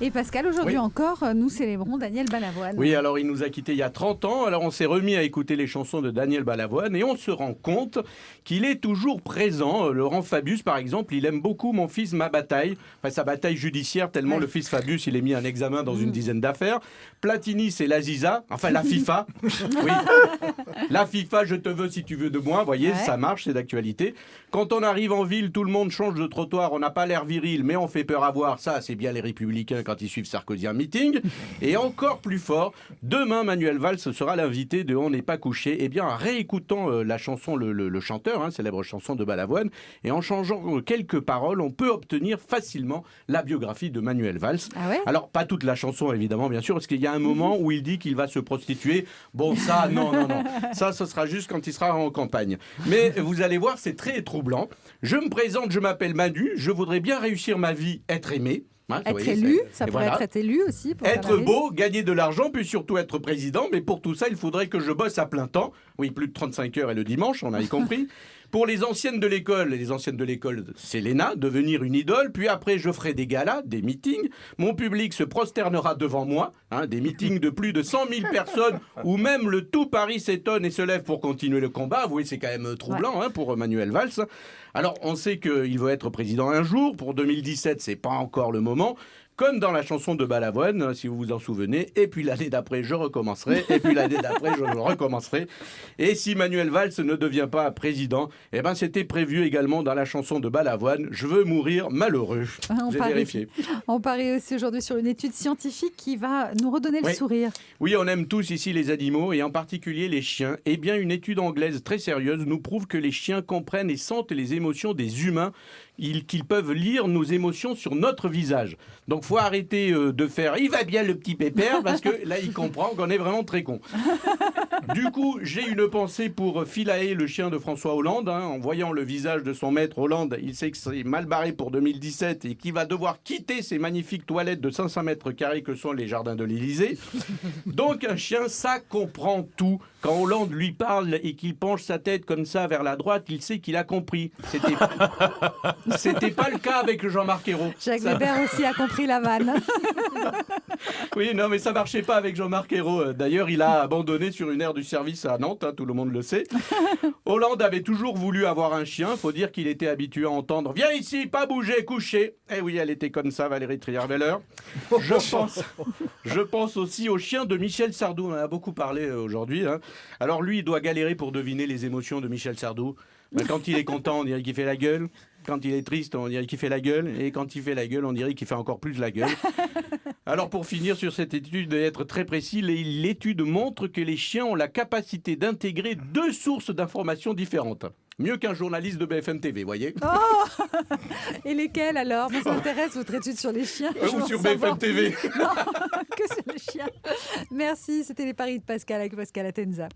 Et Pascal, aujourd'hui encore, nous célébrons Daniel Balavoine. Oui, alors il nous a quittés il y a 30 ans, alors on s'est remis à écouter les chansons de Daniel Balavoine et on se rend compte qu'il est toujours présent. Laurent Fabius, par exemple, il aime beaucoup Mon fils, ma bataille, enfin sa bataille judiciaire, tellement le fils Fabius, il est mis en examen dans une dizaine d'affaires. Platini, c'est l'Aziza, enfin la FIFA. Oui. La FIFA, je te veux si tu veux de moi, vous voyez, ça marche, c'est d'actualité. Quand on arrive en ville, tout le monde change de trottoir, on n'a pas l'air viril, mais on fait peur à voir, ça c'est bien les Républicains quand ils suivent Sarkozy en meeting. Et encore plus fort, demain Manuel Valls sera l'invité de On n'est pas couché. Eh bien, en réécoutant la chanson, le chanteur, célèbre chanson de Balavoine, et en changeant quelques paroles, on peut obtenir facilement la biographie de Manuel Valls. Ah ouais ? Alors, pas toute la chanson évidemment, bien sûr, parce qu'il y a un moment où il dit qu'il va se prostituer. Bon, ça, non. Ça, ce sera juste quand il sera en campagne. Mais vous allez voir, c'est très troublant. Je me présente, je m'appelle Manu, je voudrais bien réussir ma vie, être aimé. Être élu, ça pourrait être élu aussi. Être beau, gagner de l'argent, puis surtout être président. Mais pour tout ça, il faudrait que je bosse à plein temps. Oui, plus de 35 heures et le dimanche, on a y compris. Pour les anciennes de l'école, c'est l'ENA, devenir une idole. Puis après, je ferai des galas, des meetings. Mon public se prosternera devant moi. Des meetings de plus de 100 000 personnes où même le tout Paris s'étonne et se lève pour continuer le combat. Vous voyez, c'est quand même troublant pour Manuel Valls. Alors, on sait qu'il veut être président un jour. Pour 2017, c'est pas encore le moment. Comme dans la chanson de Balavoine, si vous vous en souvenez. Et puis l'année d'après, je recommencerai. Et puis l'année d'après, je recommencerai. Et si Manuel Valls ne devient pas président, c'était prévu également dans la chanson de Balavoine. Je veux mourir malheureux. J'ai vérifié. On parie aussi aujourd'hui sur une étude scientifique qui va nous redonner le sourire. Oui, on aime tous ici les animaux et en particulier les chiens. Eh bien, une étude anglaise très sérieuse nous prouve que les chiens comprennent et sentent les émotions des humains, qu'ils peuvent lire nos émotions sur notre visage. Donc, faut arrêter de faire « il va bien le petit pépère » parce que là, il comprend qu'on est vraiment très con. Du coup, j'ai une pensée pour Philae, le chien de François Hollande. En voyant le visage de son maître Hollande, il sait que c'est mal barré pour 2017 et qu'il va devoir quitter ces magnifiques toilettes de 500 mètres carrés que sont les jardins de l'Élysée. Donc, un chien, ça comprend tout. Quand Hollande lui parle et qu'il penche sa tête comme ça vers la droite, il sait qu'il a compris. C'était pas le cas avec Jean-Marc Ayrault. Jacques Weber aussi a compris la vanne. Oui, non, mais ça marchait pas avec Jean-Marc Ayrault. D'ailleurs, il a abandonné sur une aire du service à Nantes, tout le monde le sait. Hollande avait toujours voulu avoir un chien. Faut dire qu'il était habitué à entendre « Viens ici, pas bouger, coucher ». Eh oui, elle était comme ça, Valérie Trierweiler. Je pense aussi au chien de Michel Sardou. On en a beaucoup parlé aujourd'hui. Alors lui, il doit galérer pour deviner les émotions de Michel Sardou. Quand il est content, on dirait qu'il fait la gueule. Quand il est triste, on dirait qu'il fait la gueule. Et quand il fait la gueule, on dirait qu'il fait encore plus la gueule. Alors pour finir sur cette étude et être très précis, l'étude montre que les chiens ont la capacité d'intégrer 2 sources d'informations différentes. Mieux qu'un journaliste de BFM TV, voyez. Oh et lesquels alors ? Ça m'intéresse votre étude sur les chiens. Ou sur BFM TV. Non, que sur les chiens. Merci, c'était les paris de Pascal avec Pascal Atenza.